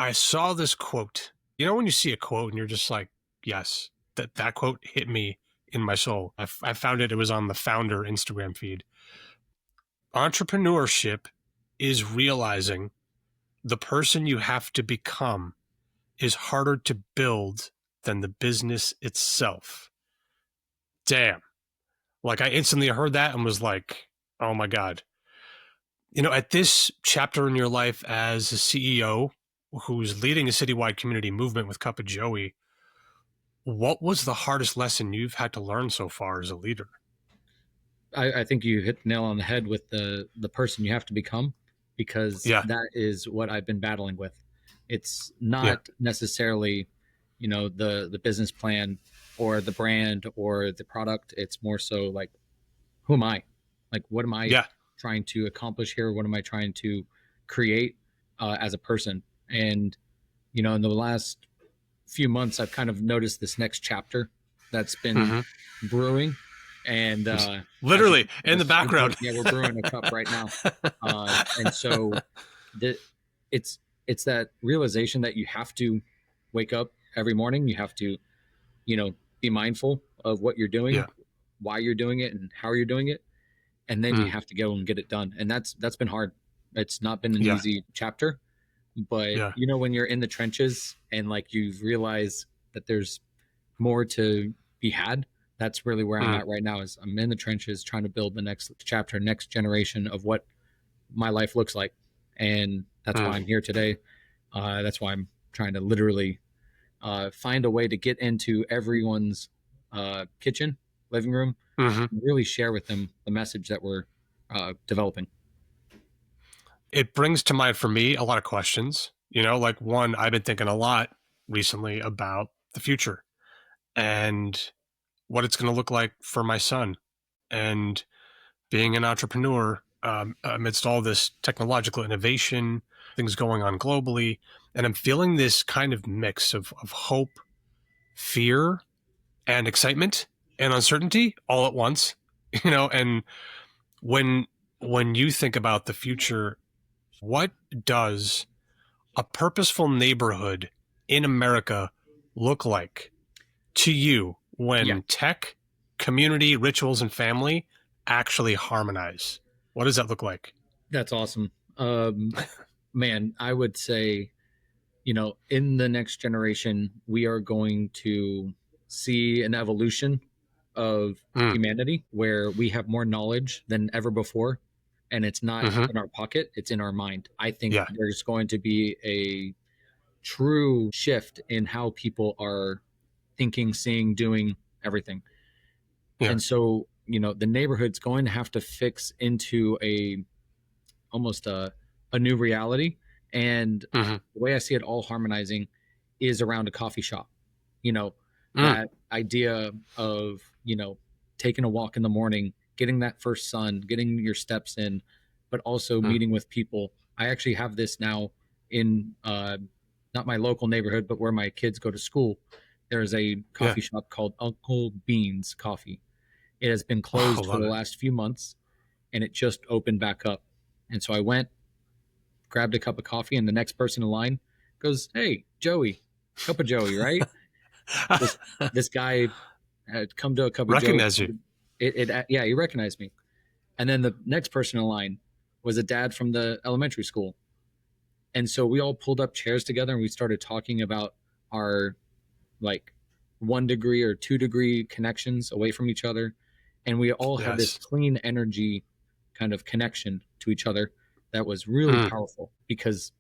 I saw this quote. You know, when you see a quote and you're just like, yes, that quote hit me in my soul. I found it. It was on the founder Instagram feed. Entrepreneurship is realizing the person you have to become is harder to build than the business itself. Damn. Like, I instantly heard that and was like, oh my God. You know, at this chapter in your life as a CEO who's leading a citywide community movement with Cup of Joey, what was the hardest lesson you've had to learn so far as a leader? I think you hit the nail on the head with the person you have to become, because Yeah. that is what I've been battling with. It's Yeah. not necessarily, the business plan or the brand or the product. It's more so like, who am I? Like, what am I Yeah. trying to accomplish here? What am I trying to create as a person? And in the last few months, I've kind of noticed this next chapter that's been Hmm. brewing, and as Literally in the we're brewing, background. yeah, we're brewing a cup right now, and so the, it's it's that realization that you have to wake up every morning. You have to, be mindful of what you're doing, Yeah. why you're doing it, and how you're doing it, and then you Mm. have to go and get it done. And that's been hard. It's not been an Yeah. easy chapter, but Yeah. when you're in the trenches and like you realize that there's more to be had, that's really where I'm Mm. at right now. Is I'm in the trenches trying to build the next chapter, next generation of what my life looks like, and that's why Mm. I'm here today. That's why I'm trying to literally find a way to get into everyone's kitchen, living room, Hmm. and really share with them the message that we're developing. It brings to mind for me a lot of questions. You know, like, one, I've been thinking a lot recently about the future and what it's going to look like for my son, and being an entrepreneur amidst all this technological innovation, things going on globally. And I'm feeling this kind of mix of hope, fear, and excitement and uncertainty all at once. You know, and when when you think about the future, what does a purposeful neighborhood in America look like to you Yeah, when tech, community, rituals, and family actually harmonize? What does that look like? that's awesome. Man, I would say, in the next generation, we are going to see an evolution of Mm. humanity where we have more knowledge than ever before. And it's not Hmm. in our pocket, it's in our mind. I think Yeah. there's going to be a true shift in how people are thinking, seeing, doing everything. Yeah. And so, the neighborhood's going to have to fix into a almost a new reality. And Hmm. the way I see it all harmonizing is around a coffee shop. You know, Mm. that idea of, taking a walk in the morning, getting that first sun, getting your steps in, but also Mm. meeting with people. I actually have this now in not my local neighborhood, but where my kids go to school. There's a Yeah. coffee shop called Uncle Bean's Coffee. It has been Oh, I closed for love the it. last few months, and it just opened back up. And so I went, grabbed a cup of coffee, and the next person in line goes, "Hey, Joey, cup of Joey, right?" This this guy had come to a cup of Joey. Recognize you. Yeah, he recognized me. And then the next person in line was a dad from the elementary school. And so we all pulled up chairs together and we started talking about our like 1 degree or 2 degree connections away from each other. And we all had this Yes. clean energy kind of connection to each other that was really Mm. powerful, because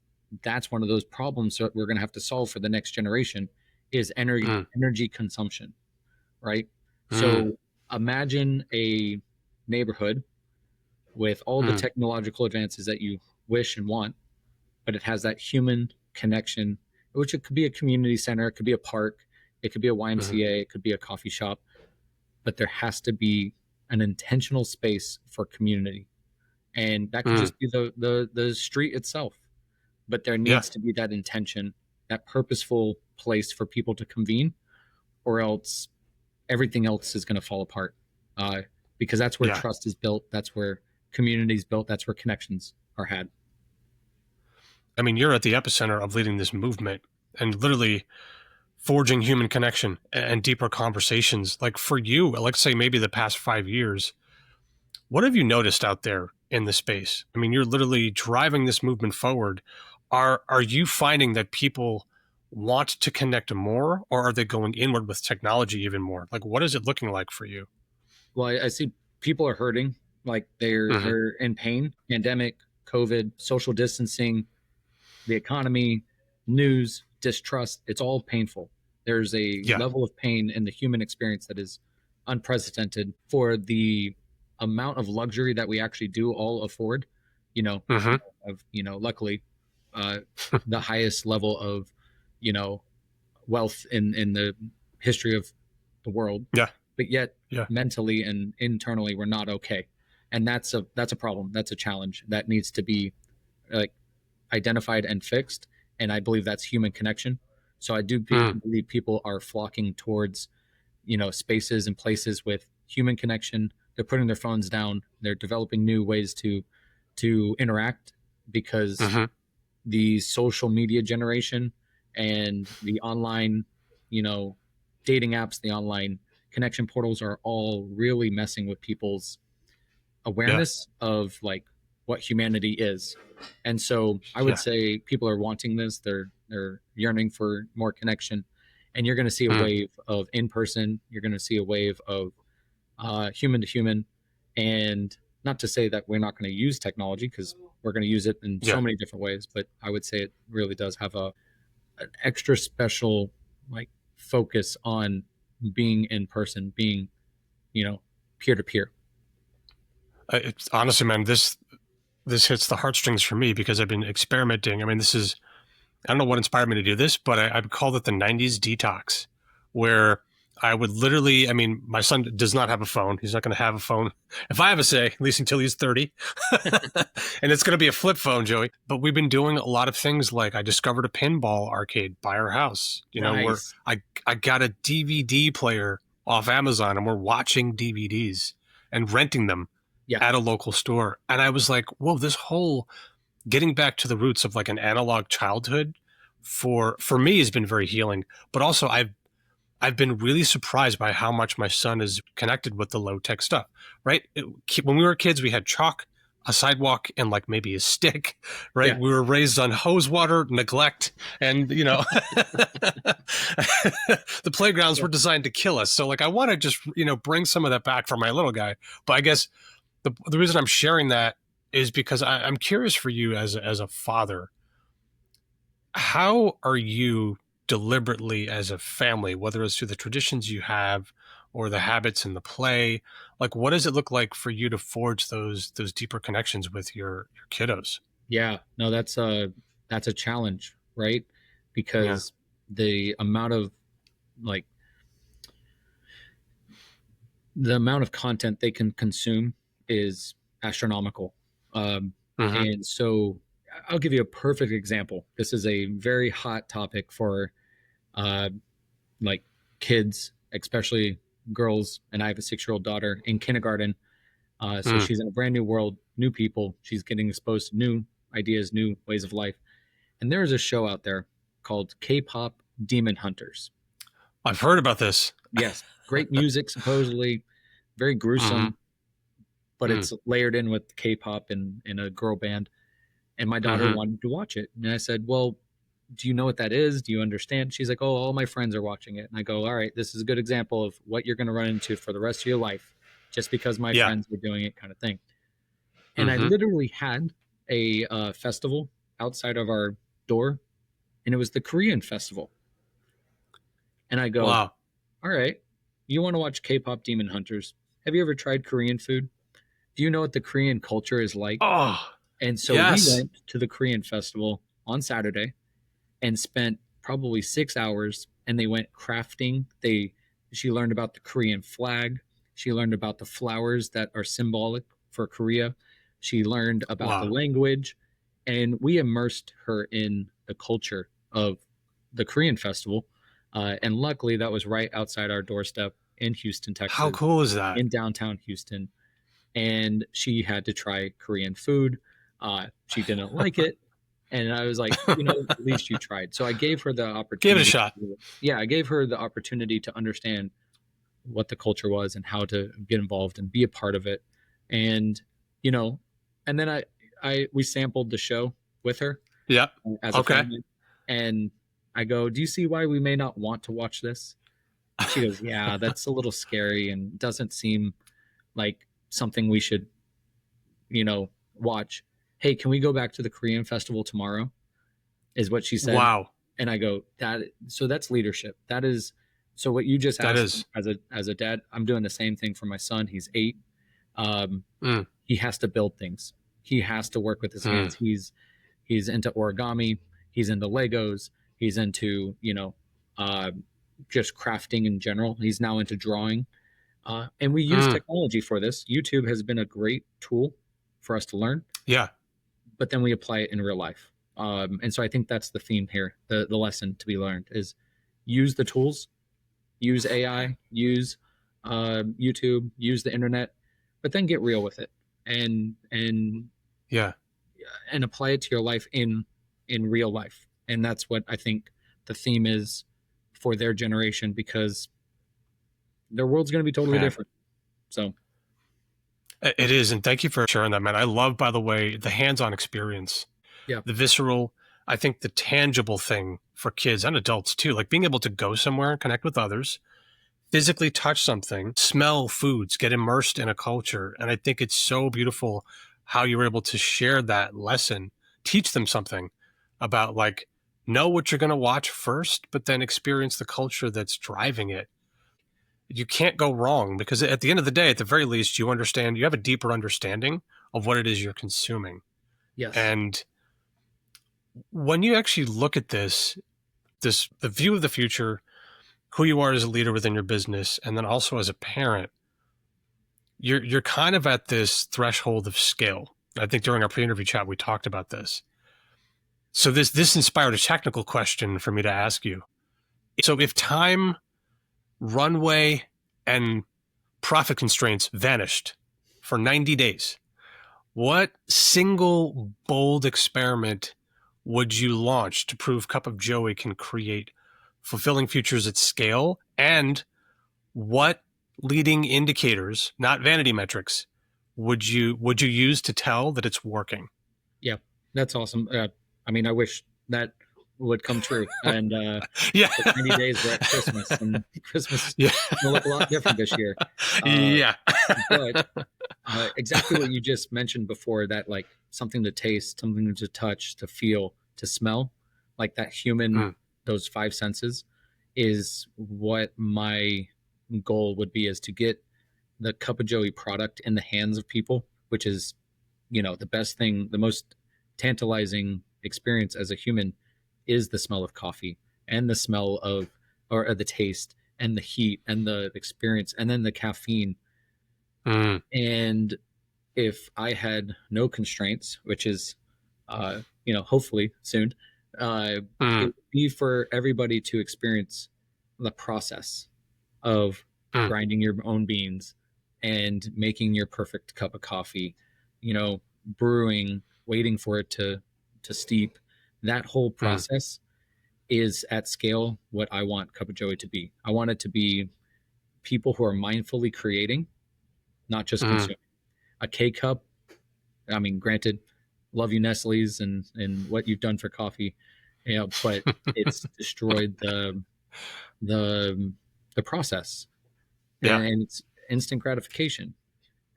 that's one of those problems that we're going to have to solve for the next generation is Mm. energy consumption, right? Mm. So imagine a neighborhood with all the Mm. technological advances that you wish and want, but it has that human connection, which it could be a community center, it could be a park, it could be a Mhm. YMCA, it could be a coffee shop, but there has to be an intentional space for community. And that could Mm. just be the street itself. But there Yeah. needs to be that intention, that purposeful place for people to convene, or else everything else is going to fall apart. Uh, because that's where Yeah. trust is built, that's where community is built, that's where connections are had. I mean, you're at the epicenter of leading this movement and literally forging human connection and deeper conversations. Like for you, let's say maybe the past 5 years, what have you noticed out there in the space? I mean, you're literally driving this movement forward. Are you finding that people want to connect more, or are they going inward with technology even more? Like, what is it looking like for you? Well, I see people are hurting, like Hmm. they're in pain. Pandemic, COVID, social distancing, the economy, news, distrust, it's all painful. There's a Yeah. level of pain in the human experience that is unprecedented for the amount of luxury that we actually do all afford. You know, Hmm. luckily, uh, the highest level of, you know, wealth in the history of the world, Yeah. but yet Yeah. mentally and internally we're not okay, and that's a problem. That's a challenge that needs to be like identified and fixed. And I believe that's human connection. So I do Mm. believe people are flocking towards, spaces and places with human connection. They're putting their phones down. They're developing new ways to interact because Hmm. the social media generation and the online, you know, dating apps, the online connection portals are all really messing with people's Yeah. awareness of like what humanity is. And so I would Yeah. say people are wanting this. They're yearning for more connection. And you're going to see a Mm. wave of in person. You're going to see a wave of human to human. And not to say that we're not going to use technology, because we're going to use it in so Yeah. many different ways. But I would say it really does have an extra special like focus on being in person, being, peer to peer. It's honestly, man, this hits the heartstrings for me because I've been experimenting. I mean, this is I don't know what inspired me to do this, but I called it the 90s detox, where I would literally, I mean, my son does not have a phone. He's not going to have a phone if I have a say, at least until he's 30. And it's going to be a flip phone, Joey. But we've been doing a lot of things like I discovered a pinball arcade by our house, where Nice. I got a DVD player off Amazon and we're watching DVDs and renting them Yeah. at a local store. And I was like, whoa, this whole getting back to the roots of like an analog childhood for me has been very healing. But also I've been really surprised by how much my son is connected with the low tech stuff. Right? When we were kids, we had chalk, a sidewalk, and like maybe a stick. Right? Yeah. We were raised on hose water, neglect, and the playgrounds Yeah. were designed to kill us. So like I want to just bring some of that back for my little guy. But I guess the reason I'm sharing that is because I'm curious for you as a father. How are you deliberately as a family, whether it's through the traditions you have or the habits in the play, like what does it look like for you to forge those deeper connections with your kiddos? Yeah. No, that's a challenge, right? Yeah. Because the amount of like the amount of content they can consume is astronomical. Um, Hmm. and so I'll give you a perfect example. This is a very hot topic for uh, like kids, especially girls. And I have a 6-year-old daughter in kindergarten. So Mm. she's in a brand new world, new people. She's getting exposed to new ideas, new ways of life. And there is a show out there called K-pop Demon Hunters. I've heard about this. Yes, great music, supposedly very Hmm. gruesome, but Mm. it's layered in with K-pop and in a girl band. And my daughter Hmm. wanted to watch it, and I said, "Well, do you know what that is? Do you understand?" She's like, "Oh, all my friends are watching it." And I go, "All right, this is a good example of what you're going to run into for the rest of your life, just because my Yeah. friends were doing it, kind of thing." And I Hmm. literally had a festival outside of our door, and it was the Korean festival. And I go, Wow. "All right, you want to watch K-pop Demon Hunters? Have you ever tried Korean food? Do you know what the Korean culture is like?" Oh, And so we yes. went to the Korean festival on Saturday and spent probably 6 hours, and they went crafting. She learned about the Korean flag. She learned about the flowers that are symbolic for Korea. She learned about the Wow. language, and we immersed her in the culture of the Korean festival. And luckily, that was right outside our doorstep in Houston, How Texas, cool is that? in downtown Houston. And she had to try Korean food. She didn't like it, And I was like, at least you tried. So I gave her the Give it a opportunity. shot. Yeah, I gave her the opportunity to understand what the culture was and how to get involved and be a part of it. And, you know, and then we sampled the show with her Yep. as a Okay. family. And I go, do you see why we may not want to watch this? She goes, yeah, that's a little scary and doesn't seem like something we should, watch. Hey, can we go back to the Korean festival tomorrow? Is what she said. Wow. And I go, so that's leadership. That is, so what you just That asked is. as a dad, I'm doing the same thing for my son. He's 8. Um, Mm, he has to build things. He has to work with his mm, hands. He's into origami. He's into Legos. He's into, uh, just crafting in general. He's now into drawing. And we use mm. technology for this. YouTube has been a great tool for us to learn, Yeah. but then we apply it in real life. And so I think that's the theme here. The lesson to be learned is use the tools, use AI, use YouTube, use the internet, but then get real with it and and Yeah. and apply it to your life in real life. And that's what I think the theme is for their generation, because their world's going to be totally Man. different. So It is. And thank you for sharing that, man. I love, by the way, the hands on experience, yeah, the visceral, I think the tangible thing for kids and adults too, like being able to go somewhere and connect with others, physically touch something, smell foods, get immersed in a culture. And I think it's so beautiful how you were able to share that lesson, teach them something about like, know what you're going to watch first, but then experience the culture that's driving it. You can't go wrong because at the end of the day, at the very least, you understand, you have a deeper understanding of what it is you're consuming. yes, And when you actually look at the view of the future, who you are as a leader within your business, and then also as a parent, you're kind of at this threshold of scale. I think during our pre-interview chat we talked about this. So this inspired a technical question for me to ask you. So if time, runway, and profit constraints vanished for 90 days, what single bold experiment would you launch to prove Cup of Joey can create fulfilling futures at scale? And what leading indicators, not vanity metrics, would you use to tell that it's working? yeah, that's awesome. I mean, I wish that would come true. And Yeah. but 90 days, we're at Christmas, and Christmas Yeah. will look a lot different this year. Uh, Yeah. but exactly what you just mentioned before, that like something to taste, something to touch, to feel, to smell, like that human, Mm, those 5 senses, is what my goal would be, is to get the Cup of Joey product in the hands of people, which is, the best thing, the most tantalizing experience as a human is the smell of coffee, and the smell of, or the taste and the heat and the experience, and then the caffeine. mm, And if I had no constraints, which is, hopefully soon, it mm, would be for everybody to experience the process of mm, grinding your own beans and making your perfect cup of coffee, brewing, waiting for it to steep. That whole mm, process is at scale what I want Cup of Joey to be. I want it to be people who are mindfully creating, not just mm. consuming. A K cup, I mean, granted, love you Nestle's and what you've done for coffee, but it's destroyed the the process, Yeah. and it's instant gratification.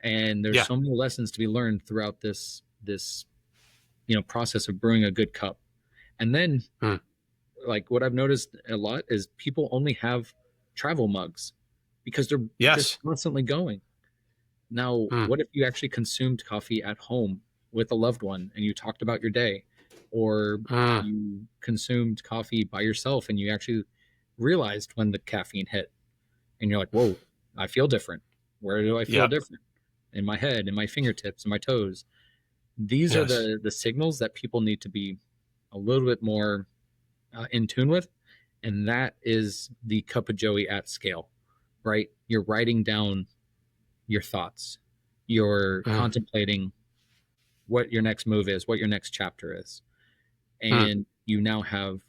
And there's Yeah. so many lessons to be learned throughout this process of brewing a good cup. And then, Mm. like, what I've noticed a lot is people only have travel mugs because they're just Yes. constantly going. Now, Mm, what if you actually consumed coffee at home with a loved one and you talked about your day, or mm. you consumed coffee by yourself and you actually realized when the caffeine hit and you're like, whoa, I feel different. Where do I feel Yep. different? In my head, in my fingertips, in my toes. These are Yes. the signals that people need to be a little bit more in tune with. And that is the Cup of Joey at scale, right? You're writing down your thoughts. You're Mm, contemplating what your next move is, what your next chapter is. Mm, and you now have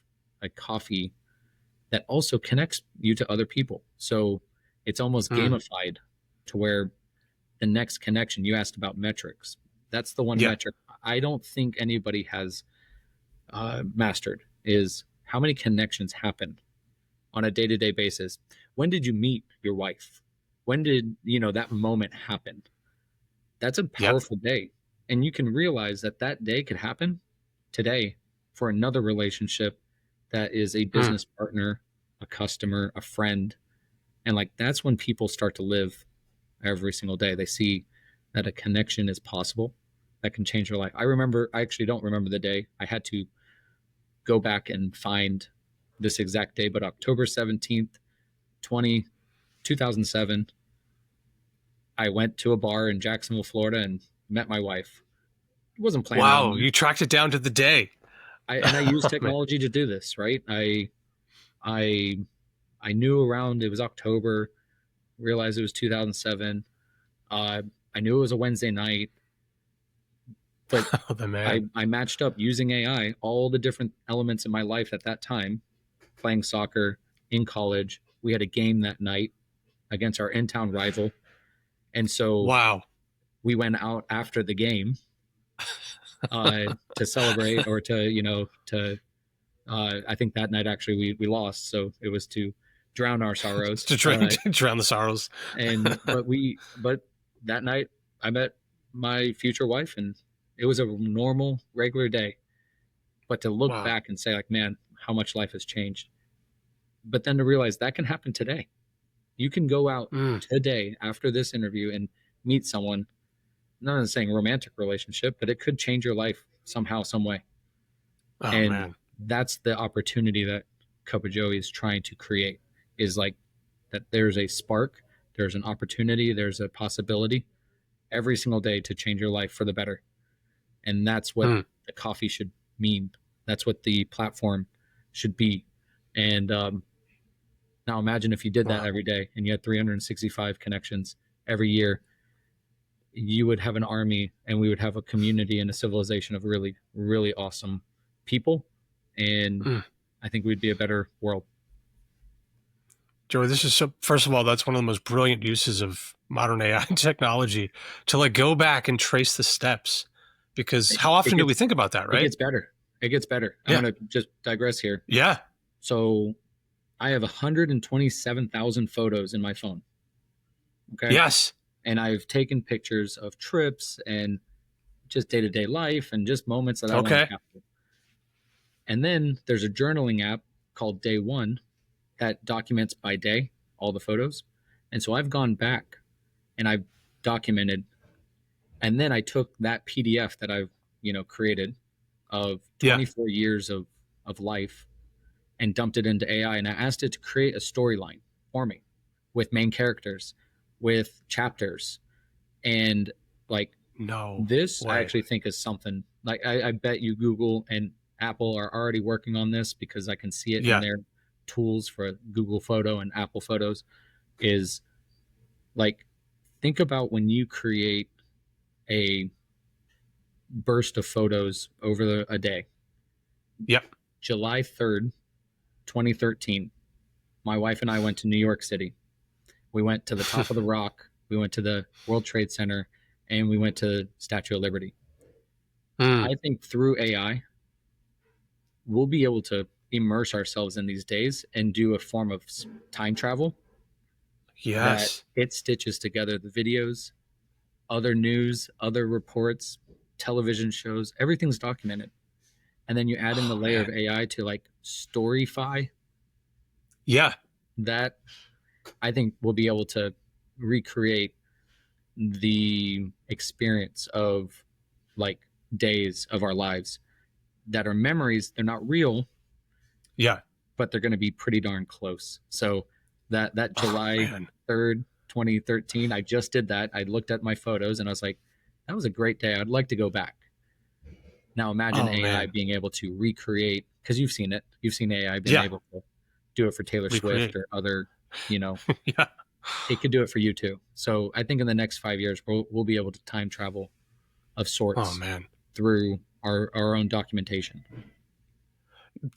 a coffee that also connects you to other people. So it's almost mm, gamified to where the next connection, you asked about metrics. That's the one yeah. metric I don't think anybody has mastered is how many connections happen on a day-to-day basis. When did you meet your wife? When did, that moment happen? That's a Yep. powerful day. And you can realize that that day could happen today for another relationship that is a Mm, business partner, a customer, a friend. And like that's when people start to live every single day. They see that a connection is possible that can change their life. I actually don't remember the day. I had to go back and find this exact day, but October 17th, 2007, I went to a bar in Jacksonville, Florida and met my wife. It wasn't planned on wow, me. you tracked it down to the day. I used Oh, man. technology to do this, right? I I knew around it was October, realized it was 2007. Uh, I knew it was a Wednesday night, but Oh, the man. I matched up using AI all the different elements in my life at that time, playing soccer in college. We had a game that night against our in town rival. And so Wow. we went out after the game to celebrate or to, I think that night actually we lost. So it was to drown our sorrows. To to drown the sorrows. But that night I met my future wife and it was a normal, regular day. But to look Wow. back and say, like, man, how much life has changed. But then to realize that can happen today. You can go out Mm. today after this interview and meet someone, not saying romantic relationship, but it could change your life somehow, some way. Oh, And man. that's the opportunity that Cup of Joey is trying to create is like that there's a spark, there's an opportunity, there's a possibility every single day to change your life for the better. And that's what Mm. the coffee should mean. That's what the platform should be. And now imagine if you did that Wow. every day and you had 365 connections every year, you would have an army and we would have a community and a civilization of really, really awesome people. And Mm. I think we'd be a better world. Joey, this is so, first of all, that's one of the most brilliant uses of modern AI technology to like go back and trace the steps. Because how It often do we gets think about that, it right? gets better. It gets better. I'm Yeah. gonna just digress here. Yeah. So I have 127,000 photos in my phone. Okay. Yes. And I've taken pictures of trips and just day to day life and just moments that I want to Okay. capture. And then there's a journaling app called Day One that documents by day all the photos. And so I've gone back and I've documented, and then I took that PDF that I've created of Yeah. 24 years of life and dumped it into AI, and I asked it to create a storyline for me with main characters, with chapters, and like No this I way. actually think is something like I bet you Google and Apple are already working on this because I can see it in Yeah. their tools for Google Photo and Apple Photos is like think about when you create a burst of photos over a day. Yep. July 3rd, 2013, my wife and I went to New York City. We went to the top of the rock, we went to the World Trade Center, and we went to Statue of Liberty. Mm. I think through AI, we'll be able to immerse ourselves in these days and do a form of time travel that Yes. it stitches together the videos, other news, other reports, television shows, everything's documented. And then you add in the Oh, layer of man. AI to like storyfy Yeah. that I think we'll be able to recreate the experience of like days of our lives that are memories. They're not real, Yeah. but they're going to be pretty darn close. So that Oh, July man. 3rd, 2013, I just did that. I looked at my photos and I was like, that was a great day. I'd like to go back. Now imagine Oh, AI man. being able to recreate because you've seen it. You've seen AI been Yeah. able to do it for Taylor Swift Recreate. or other, you know, Yeah. it could do it for you too. So I think in the next 5 years, we'll be able to time travel of Oh, sorts man. through our own documentation.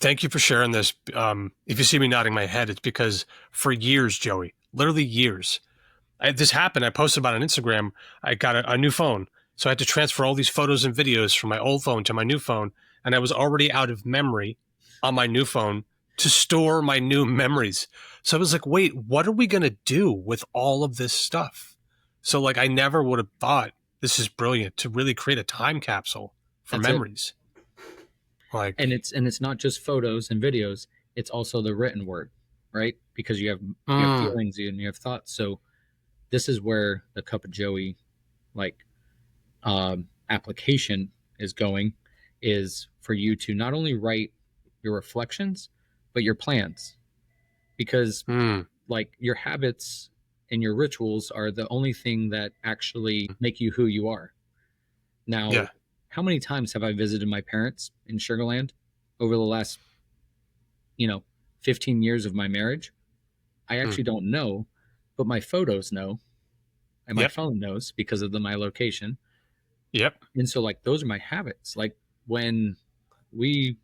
Thank you for sharing this. If you see me nodding my head, it's because for years, Joey, literally years, this happened. I posted about it on Instagram. I got a new phone. So I had to transfer all these photos and videos from my old phone to my new phone. And I was already out of memory on my new phone to store my new memories. So I was like, wait, what are we going to do with all of this stuff? So, like, I never would have thought this is brilliant to really create a time capsule for That's it. memories. Like, And it's not just photos and videos, it's also the written word, right? Because you have mm, feelings and you have thoughts. So this is where the cup of joey, like, application is going, is for you to not only write your reflections but your plans, because mm, like your habits and your rituals are the only thing that actually make you who you are. Now, yeah. how many times have I visited my parents in Sugarland over the last, you know, 15 years of my marriage? I Mm, actually don't know, but my photos know and my yep. phone knows because of my location. Yep. And so, like, those are my habits. Like, when we,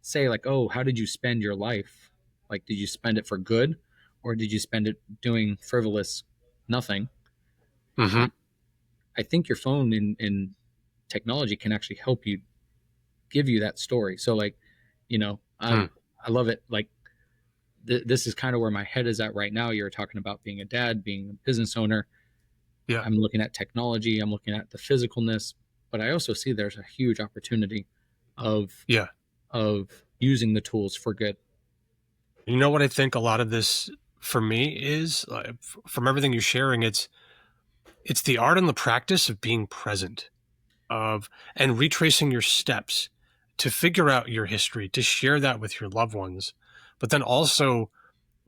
say, like, oh, how did you spend your life? Like, did you spend it for good, or did you spend it doing frivolous nothing? Mm-hmm. I think your phone in technology can actually help you, give you that story. So, like, Mm, I love it. Like, this is kind of where my head is at right now. You're talking about being a dad, being a business owner. yeah. I'm looking at technology. I'm looking at the physicalness, but I also see there's a huge opportunity of Yeah. using the tools for good. You know what I think a lot of this for me is from everything you're sharing, it's the art and the practice of being present, of and retracing your steps to figure out your history, to share that with your loved ones, but then also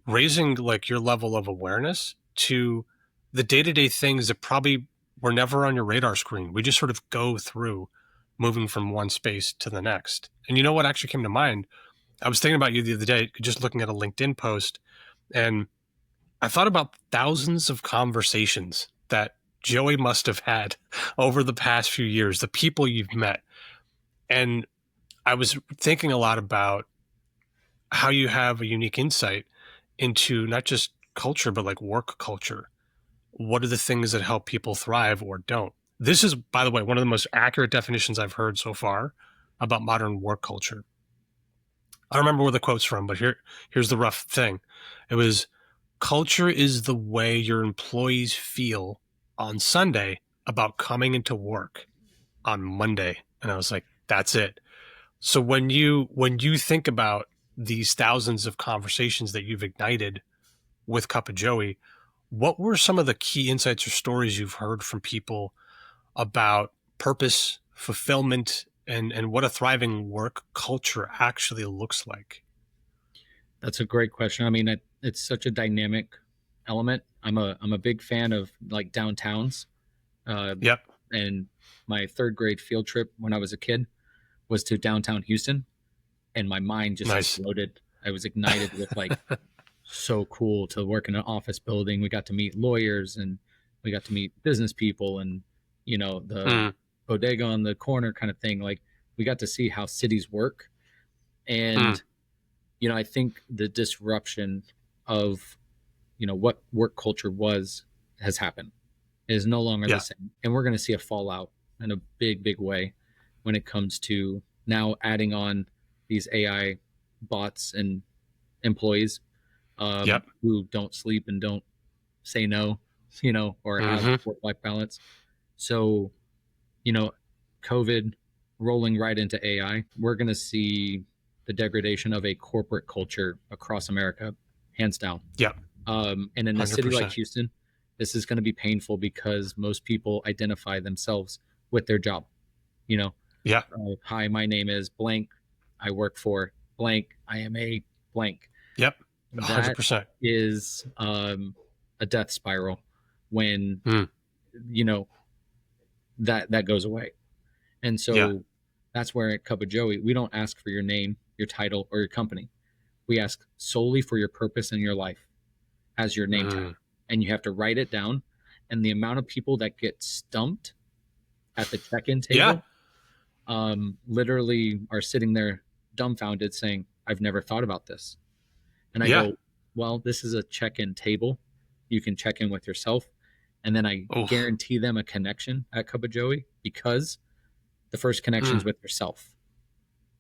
raising like your level of awareness to the day-to-day things that probably were never on your radar screen. We just sort of go through moving from one space to the next. And you know what actually came to mind? I was thinking about you the other day, just looking at a LinkedIn post, and I thought about thousands of conversations that Joey must have had over the past few years, the people you've met. And I was thinking a lot about how you have a unique insight into not just culture, but like work culture. What are the things that help people thrive or don't? This is, by the way, one of the most accurate definitions I've heard so far about modern work culture. I don't remember where the quote's from, but here's the rough thing. It was culture is the way your employees feel on Sunday about coming into work on Monday. And I was like, that's it. So when you think about these thousands of conversations that you've ignited with Cup of Joey, what were some of the key insights or stories you've heard from people about purpose, fulfillment, and what a thriving work culture actually looks like? That's a great question. I mean, it's such a dynamic element. I'm a big fan of, like, downtowns. Uh, Yep. and my third grade field trip when I was a kid was to downtown Houston, and my mind just Nice. exploded. I was ignited with, like, so cool to work in an office building. We got to meet lawyers, and we got to meet business people, and the Mm, bodega on the corner kind of thing. Like, we got to see how cities work. mm, And I think the disruption of what work culture was has happened. It is no longer the yeah. same, and we're going to see a fallout in a big way when it comes to now adding on these AI bots and employees, Yep. who don't sleep and don't say no, or have Hmm. work life balance. So, you know, COVID rolling right into AI, we're going to see the degradation of a corporate culture across America, hands down. Yep. And in a city like 100%. Houston, this is going to be painful because most people identify themselves with their job. You know, Yeah. Hi, my name is blank. I work for blank. I am a blank. Yep. That 100%. is a death spiral when Mm, you know that goes away. And yeah. so that's where at Cup of Joey, we don't ask for your name, your title, or your company. We ask solely for your purpose in your life as your name tag. Mm, And you have to write it down. And the amount of people that get stumped at the check in yeah. table, literally are sitting there dumbfounded saying, I've never thought about this. And I Yeah. go, well, this is a check-in table. You can check in with yourself. And then I Oh. guarantee them a connection at Cup of Joey, because the first connection is Mm. with yourself.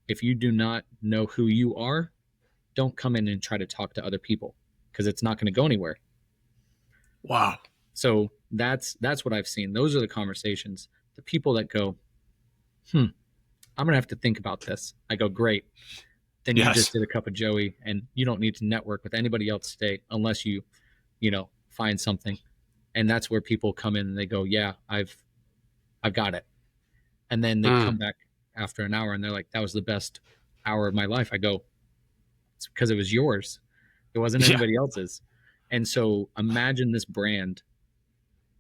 If you do not know who you are, don't come in and try to talk to other people, because it's not going to go anywhere. Wow. So that's what I've seen. Those are the conversations. The people that go, I'm gonna have to think about this. I go, great. Then you just Yes. did a Cup of Joey, and you don't need to network with anybody else today unless you find something. And that's where people come in and they go, yeah, I've got it. And then they Mm. come back after an hour and they're like, that was the best hour of my life. I go, it's because it was yours. It wasn't Yeah. anybody else's. And so imagine this brand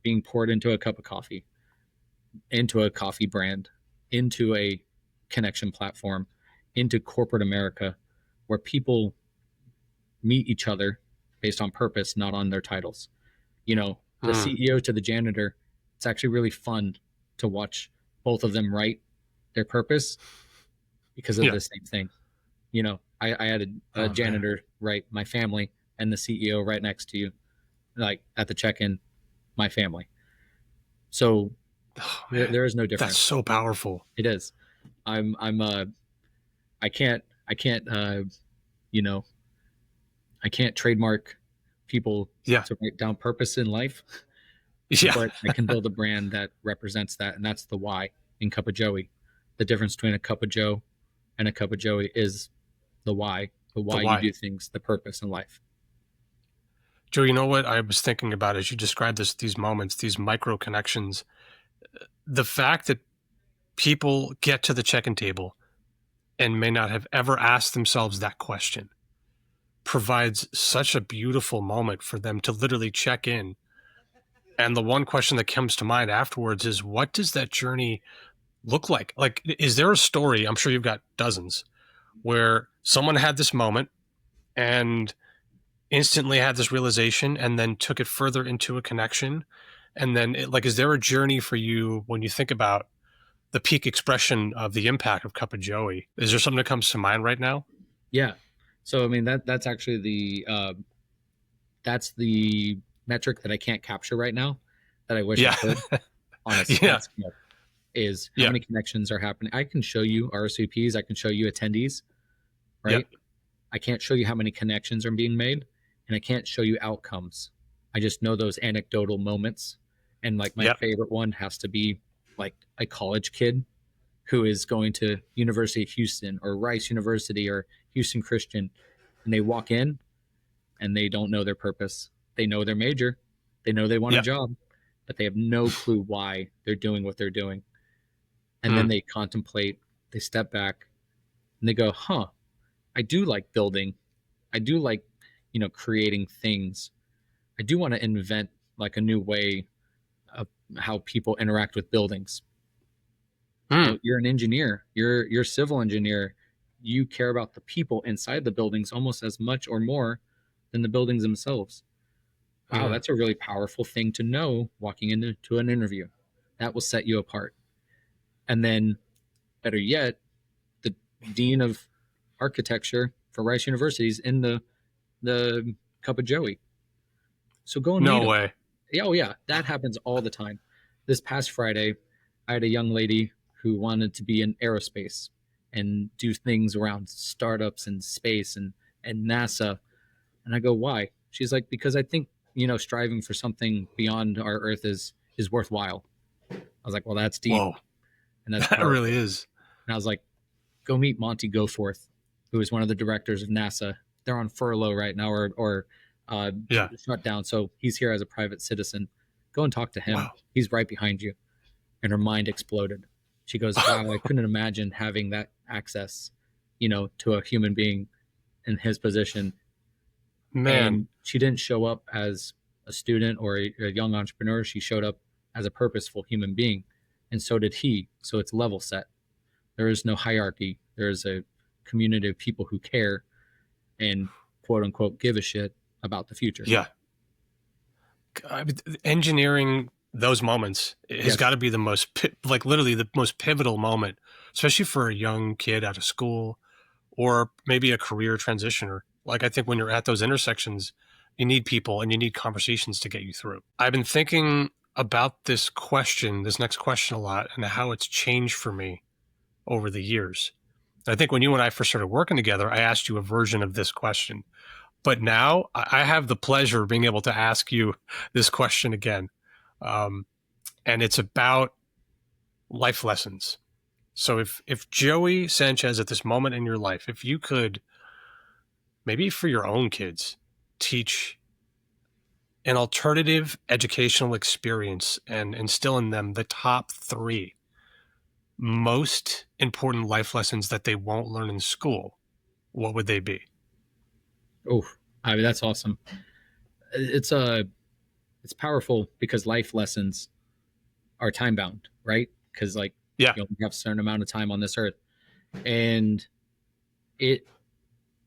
being poured into a cup of coffee, into a coffee brand, into a connection platform, into corporate America, where people meet each other based on purpose, not on their titles. The Mm. CEO to the janitor, it's actually really fun to watch both of them write their purpose because of Yeah. the same thing. I had a Oh man. janitor write my family, and the CEO right next to you, like at the check-in, my family. So Oh there, man. there is no That's difference. so powerful. It is. I'm I can't you know I can't trademark people Yeah. to write down purpose in life, Yeah. but I can build a brand that represents that, and that's the why in Cup of Joey. The difference between a Cup of Joe and a Cup of Joey is the The why you why. do things, the purpose in life. Joe, you know what I was thinking about as you described these moments, these micro connections, the fact that people get to the check-in table and may not have ever asked themselves that question provides such a beautiful moment for them to literally check in. And the one question that comes to mind afterwards is, what does that journey look like? Like, is there a story? I'm sure you've got dozens where someone had this moment and instantly had this realization and then took it further into a connection. And then, is there a journey for you when you think about the peak expression of the impact of Cup of Joey? Is there something that comes to mind right now? Yeah. So I mean that's actually the metric that I can't capture right now, that I wish I Yeah. could on a Yeah. at scale, is how Yeah. many connections are happening. I can show you RSVPs, I can show you attendees, Yeah. right? I can't show you how many connections are being made, and I can't show you outcomes. I just know those anecdotal moments. And like my Yeah. favorite one has to be like a college kid who is going to University of Houston or Rice University or Houston Christian, and they walk in and they don't know their purpose. They know their major, they know they want a Yeah. job, but they have no clue why they're doing what they're doing. And then Mm. they contemplate, they step back, and they go, huh, I do like building. I do like, creating things. I do want to invent like a new way of how people interact with buildings. Mm. You're an engineer, you're a civil engineer. You care about the people inside the buildings almost as much or more than the buildings themselves. Wow, Mm. that's a really powerful thing to know walking into an interview. That will set you apart. And then, better yet, the dean of architecture for Rice University is in the Cup of Joey. So go and meet No him. way. Yeah, oh yeah, that happens all the time. This past Friday, I had a young lady who wanted to be in aerospace and do things around startups and space and NASA. And I go, why? She's like, because I think, striving for something beyond our earth is worthwhile. I was like, well, that's deep Whoa. and that's That really powerful. is. And I was like, go meet Monty Goforth, who is one of the directors of NASA. They're on furlough right now, or uh, Yeah. shut down. So he's here as a private citizen. Go and talk to him. Wow. He's right behind you. And her mind exploded. She goes, wow, I couldn't imagine having that access, to a human being in his position. Man. And she didn't show up as a student or a young entrepreneur. She showed up as a purposeful human being. And so did he. So it's level set. There is no hierarchy. There is a community of people who care and quote unquote give a shit about the future. Yeah. Engineering those moments has got Yes. to be the most, literally the most pivotal moment, especially for a young kid out of school or maybe a career transitioner. Like, I think when you're at those intersections, you need people and you need conversations to get you through. I've been thinking about this next question a lot, and how it's changed for me over the years. I think when you and I first started working together, I asked you a version of this question. But now I have the pleasure of being able to ask you this question again. Um, and it's about life lessons. So if Joey Sanchez, at this moment in your life, if you could, maybe for your own kids, teach an alternative educational experience and instill in them the top three most important life lessons that they won't learn in school, what would they be? Oh, I mean, that's awesome. It's it's powerful because life lessons are time bound, right? Because like Yeah. we have a certain amount of time on this earth, and it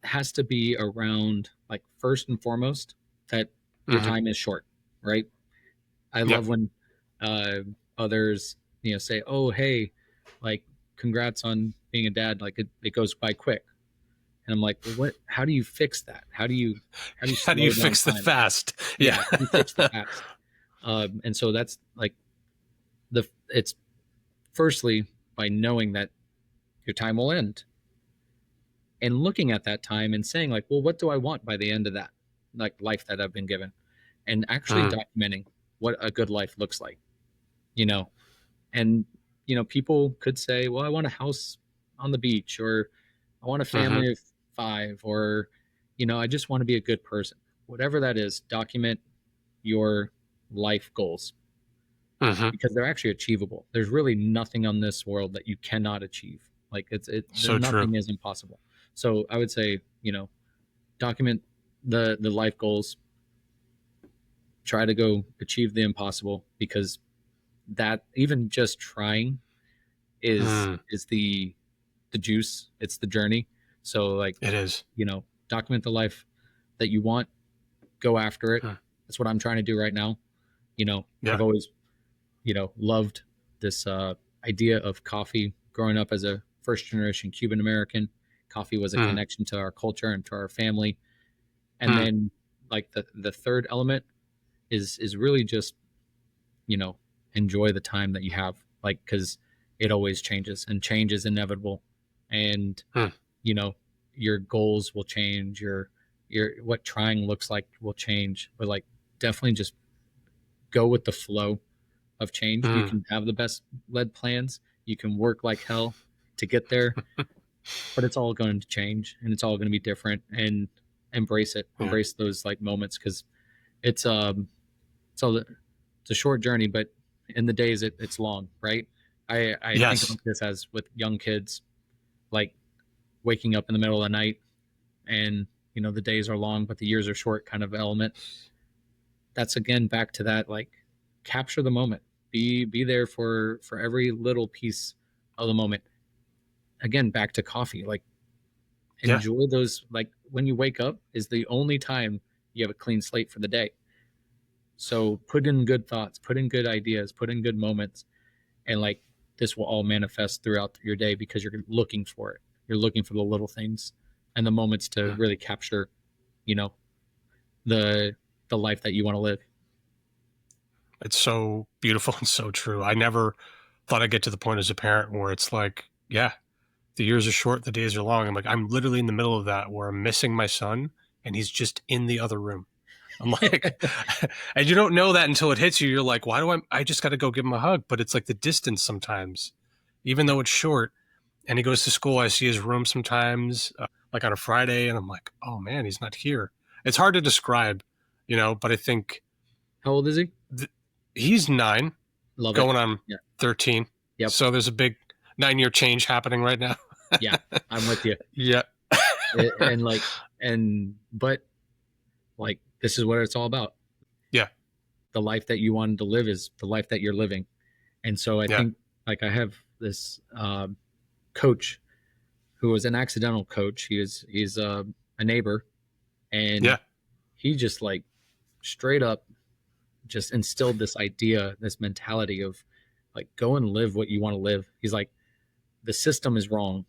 has to be around like first and foremost that your Mm-hmm. time is short, right? I Yep. love when uh, others say, "Oh, hey, like congrats on being a dad." Like it goes by quick, and I'm like, well, "What? How do you fix that? How do you How do you slow down fix the time? fast? Yeah. Yeah, how do you fix the fast?" And so that's like it's firstly by knowing that your time will end and looking at that time and saying like, well, what do I want by the end of that like life that I've been given, and actually Mm, documenting what a good life looks like, you know. And people could say, well, I want a house on the beach, or I want a mm-hmm. family of five, or I just want to be a good person. Whatever that is, document your life goals Mm-hmm. because they're actually achievable. There's really nothing on this world that you cannot achieve. Like So true. nothing is impossible. So I would say, document the life goals, try to go achieve the impossible, because that even just trying Mm, is the juice. It's the journey. So like, it is. document the life that you want, go after it. Mm, That's what I'm trying to do right now. I've yeah. always, loved this idea of coffee. Growing up as a first generation Cuban American, coffee was a Mm, connection to our culture and to our family. And mm, then like the third element is really just, you know, enjoy the time that you have, like, because it always changes and change is inevitable. And, mm, you know, your goals will change, your what trying looks like will change, but like definitely just go with the flow of change. You mm, can have the best led plans, you can work like hell to get there, but it's all going to change and it's all going to be different. And embrace it, yeah. embrace those like moments, because it's so it's a short journey, but in the days it's long, right? I think Yes. about this as with young kids, like waking up in the middle of the night, and the days are long but the years are short kind of element. That's again back to that, like, capture the moment, be there for every little piece of the moment. Again, back to coffee, like, Yeah. enjoy those, like when you wake up is the only time you have a clean slate for the day. So put in good thoughts, put in good ideas, put in good moments, and like this will all manifest throughout your day because you're looking for it. You're looking for the little things and the moments to Mm. really capture, you know, the the life that you want to live. It's so beautiful and so true. I never thought I'd get to the point as a parent where it's like, yeah, the years are short, the days are long. I'm like, I'm literally in the middle of that where I'm missing my son and he's just in the other room. I'm like, and you don't know that until it hits you. You're like, why do I just got to go give him a hug? But it's like the distance sometimes, even though it's short. And he goes to school. I see his room sometimes, like on a Friday, and I'm like, oh man, he's not here. It's hard to describe, but I think How old is he? th- he's 9, Love it. going on Yeah. 13. Yep. So there's a big 9-year change happening right now. Yeah. I'm with you. Yeah. And like, but like, this is what it's all about. Yeah. The life that you wanted to live is the life that you're living. And so I Yeah. think, like, I have this coach who was an accidental coach. He's a neighbor, and Yeah. he just like straight up just instilled this idea, this mentality of like, go and live what you want to live. He's like, the system is wrong.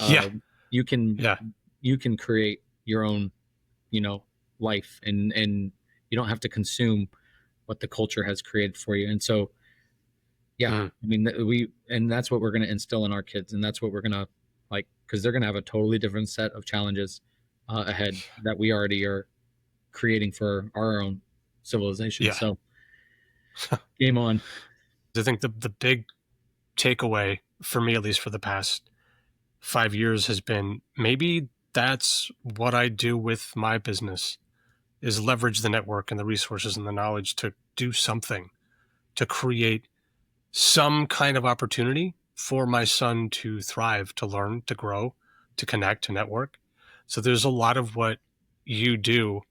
Yeah. Uh, You can Yeah. you can create your own, you know, life, and you don't have to consume what the culture has created for you. And so, yeah, Mm. I mean, and that's what we're going to instill in our kids, and that's what we're going to like, because they're going to have a totally different set of challenges ahead that we already are creating for our own civilization. Yeah. So, game on. I think the big takeaway for me, at least for the past 5 years, has been maybe that's what I do with my business is leverage the network and the resources and the knowledge to do something to create some kind of opportunity for my son to thrive, to learn, to grow, to connect, to network. So there's a lot of what you do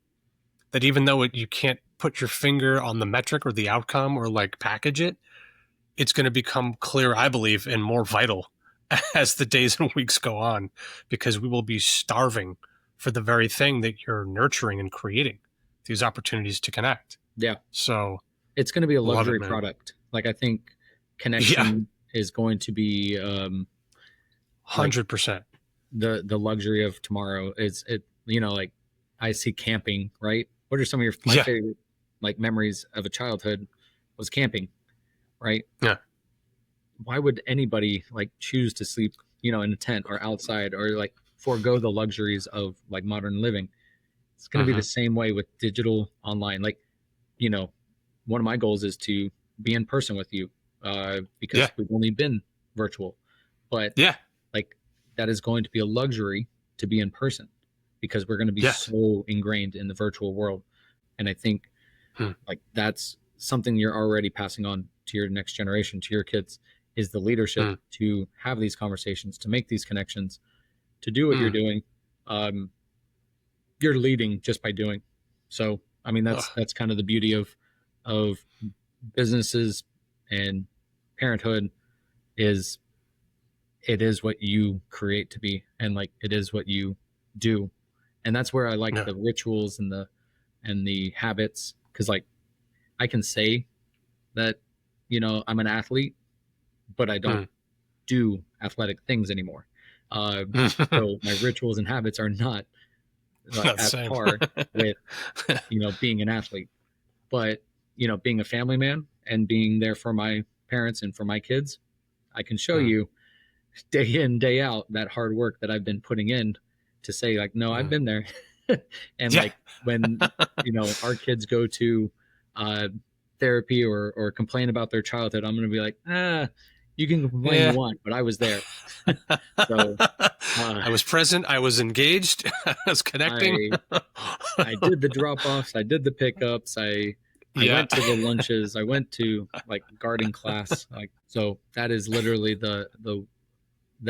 that even though you can't put your finger on the metric or the outcome or like package it, it's going to become clear, I believe, and more vital as the days and weeks go on, because we will be starving for the very thing that you're nurturing and creating, these opportunities to connect. Yeah, So it's going to be a love it, luxury man. product. Like I think Yeah, connection is going to be like 100%. the luxury of tomorrow. Is it, like I see camping, right? What are some of your my Yeah, favorite like memories of a childhood was camping, right? yeah. Why would anybody like choose to sleep, in a tent or outside, or like forego the luxuries of like modern living? It's going to be the Hmm. same way with digital online. Like, you know, one of my goals is to be in person with you, Yeah, because we've only been virtual, but yeah, like that is going to be a luxury to be in person because we're going to be yes. so ingrained in the virtual world. And I think Hmm. like that's something you're already passing on to your next generation, to your kids, is the leadership Hmm. to have these conversations, to make these connections, to do what you're Hmm. doing. Um, you're leading just by doing. So, I mean, Ugh. that's kind of the beauty of businesses and parenthood is it is what you create to be, and like it is what you do. And that's where I like Yeah. the rituals and the habits, because like I can say that I'm an athlete, but I don't Hmm. do athletic things anymore. uh, Not so my rituals and habits are not like the at same. par with being an athlete. But being a family man and being there for my parents and for my kids, I can show Hmm. you day in day out that hard work that I've been putting in to say like, no, I've Hmm. been there. And Yeah. like when our kids go to uh therapy or complain about their childhood, I'm going to be like, you can complain you Yeah. want, but I was there. So uh I was present. I was engaged. I was connecting. i I did the drop offs, I did the pickups, I Yeah. went to the lunches, I went to like garden class. Like, so that is literally the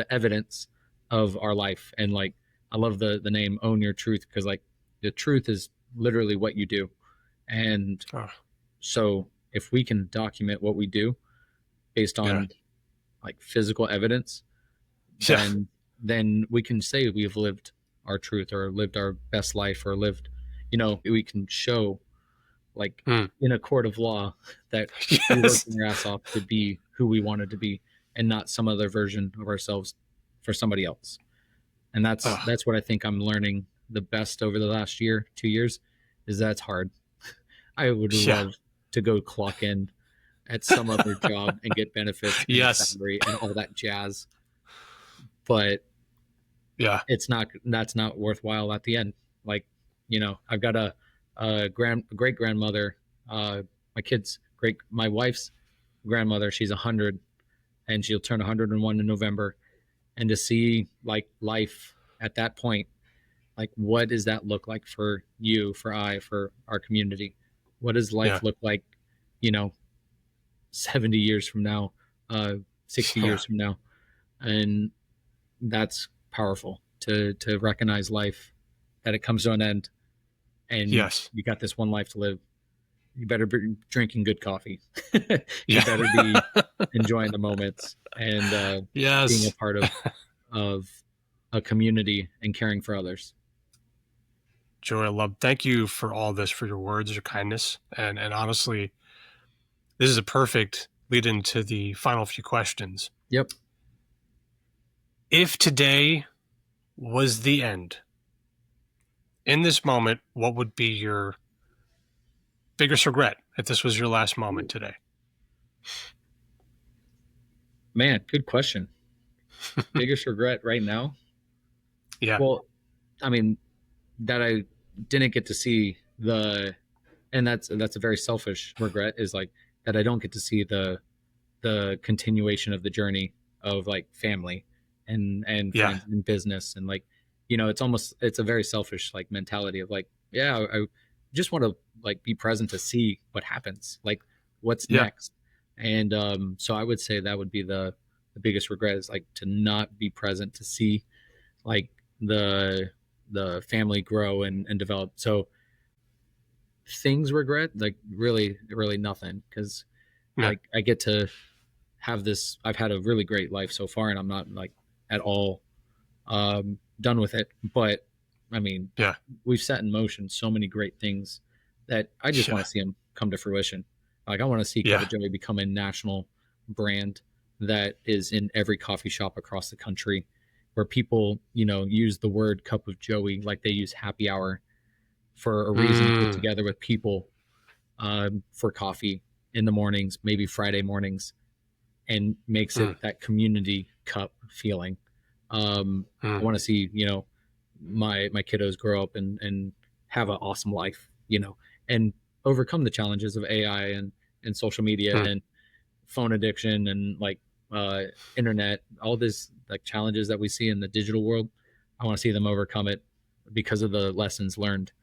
evidence of our life. And like I love the name Own Your Truth, because like the truth is literally what you do. And Oh, so if we can document what we do based yeah. on like physical evidence, Yeah. then we can say we've lived our truth or lived our best life, or lived, we can show like Hmm. in a court of law that we worked Yes. our ass off to be who we wanted to be, and not some other version of ourselves for somebody else. And that's Oh, that's what I think I'm learning the best over the last year, 2 years, is that's hard. I would yeah. love to go clock in at some other job and get benefits and a Yes. salary and all that jazz, but Yeah. that's not worthwhile at the end. Like, I've got a great grandmother, my kids great my wife's grandmother, she's 100, and she'll turn 101 in November. And to see like life at that point, like what does that look like for you, for our community? What does Yeah. life look like, you know 70 years from now, 60 Yeah. years from now? And that's powerful to recognize life, that it comes to an end, and Yes. you got this one life to live. You better be drinking good coffee. You Yeah. better be enjoying the moments, and being a Yes. part of a community and caring for others. Joy, I love. Thank you for all this, for your words, your kindness, and honestly, this is a perfect lead into the final few questions. Yep. If today was the end, in this moment, what would be your biggest regret if this was your last moment Ooh, today? man, good question. Biggest regret right now? Yeah. Well, I mean, that I didn't get to see the, and that's a very selfish regret, is like that I don't get to see the continuation of the journey of like family and Yeah. friends and business, and like, it's almost, it's a very selfish like mentality of like, yeah, I just want to like be present to see what happens, like what's Yeah. next. And so I would say that would be the biggest regret, is like to not be present to see like the the family grow and develop. So things regret, like really nothing, because Yeah. like I get to have this, I've had a really great life so far, and I'm not like at all done with it. But I mean, Yeah. we've set in motion so many great things that I just Yeah. want to see them come to fruition. Like I want to see Cup Yeah. of Joey become a national brand that is in every coffee shop across the country, where people, use the word Cup of Joey like they use happy hour, for a reason to get Mm, together with people for coffee in the mornings, maybe Friday mornings, and makes mm, it that community cup feeling. I mm, want to see, my kiddos grow up and have an awesome life, and overcome the challenges of AI and social media mm. and phone addiction and like uh, internet, all this like challenges that we see in the digital world. I want to see them overcome it because of the lessons learned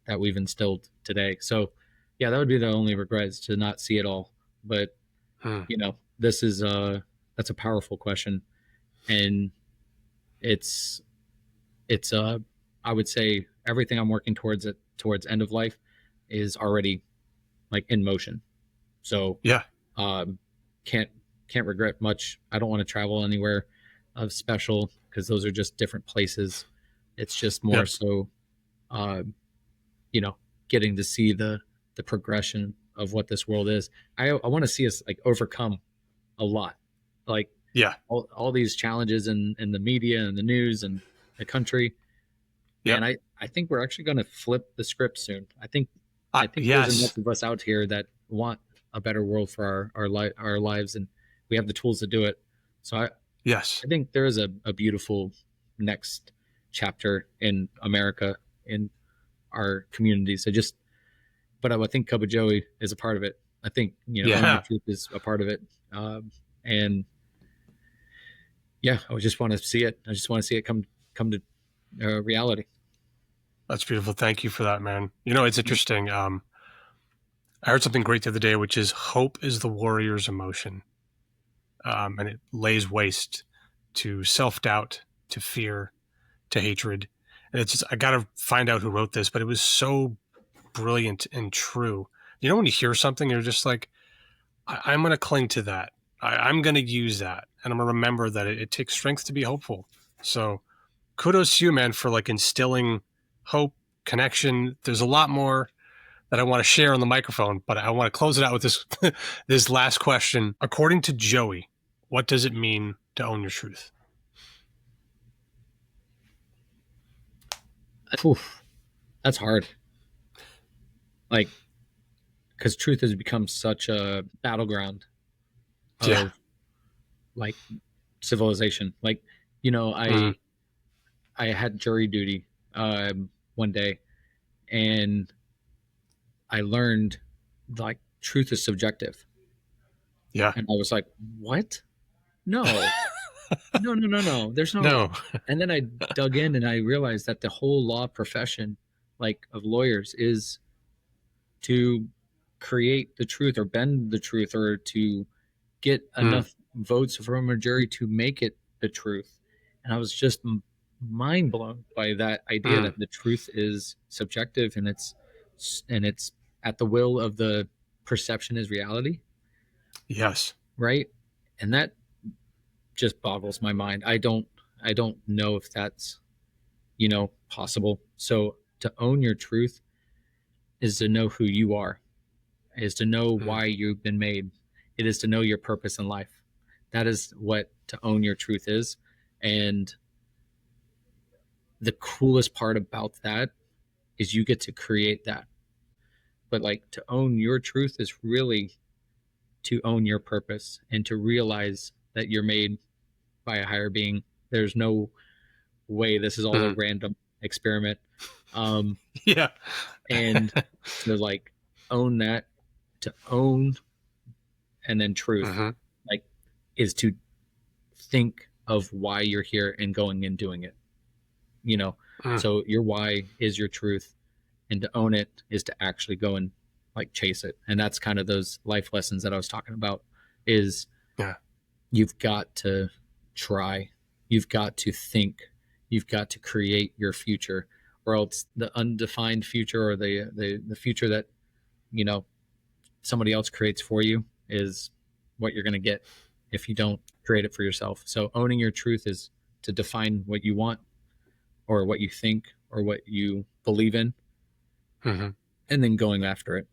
that we've instilled today. So, yeah, that would be the only regret, is to not see it all. But Mm. this is that's a powerful question, and it's it's I would say everything I'm working towards end of life is already like in motion. So Yeah. um, can't can't regret much. I don't want to travel anywhere of special, because those are just different places. It's just more Yep. so, uh, you know, getting to see the progression of what this world is. I want to see us like overcome a lot, like Yeah. all these challenges in the media and the news and the country. Man, Yep. I think we're actually going to flip the script soon. I think there's enough Yes. of us out here that want a better world for our lives, and we have the tools to do it. So Yes. I think there is a beautiful next chapter in America, in our communities. But I think Cup of Joey is a part of it. I think, Own Your Yeah. Truth is a part of it. And yeah, I just want to see it. I just want to see it come to reality. That's beautiful. Thank you for that, man. It's interesting. I heard something great the other day, which is hope is the warrior's emotion. And it lays waste to self doubt, to fear, to hatred. And it's just, I got to find out who wrote this, but it was so brilliant and true. When you hear something, you're just like, I'm going to cling to that. I'm going to use that. And I'm going to remember that it takes strength to be hopeful. So kudos to you, man, for like instilling hope, connection. There's a lot more that I want to share on the microphone, but I want to close it out with this this last question. According to Joey, what does it mean to own your truth? Oof, that's hard. Like, because truth has become such a battleground Yeah. of like civilization. Like, you know, Mm, I had jury duty one day, and I learned like truth is subjective, yeah. and I was like, what? No, no, no, no, no. There's no. No. And then I dug in and I realized that the whole law profession, like of lawyers, is to create the truth or bend the truth, or to get Mm, enough votes from a jury to make it the truth. And I was just mind blown by that idea mm, that the truth is subjective, and it's at the will of the perception is reality, yes. right? And that just boggles my mind. I don't know if that's, possible. So to own your truth is to know who you are, is to know Mm, why you've been made. It is to know your purpose in life. That is what to own your truth is. And the coolest part about that is you get to create that. But like to own your truth is really to own your purpose and to realize that you're made by a higher being. There's no way this is all a Mhm. random experiment. Um, Yeah. and to like own that, to own and then truth, Mhm. like is to think of why you're here and going and doing it, you know? Mm. So your why is your truth, and to own it is to actually go and like chase it. And that's kind of those life lessons that I was talking about is Yeah. you've got to try, you've got to think, you've got to create your future, or else the undefined future or the future that, you know, somebody else creates for you is what you're going to get if you don't create it for yourself. So owning your truth is to define what you want or what you think or what you believe in Mhm. and then going after it.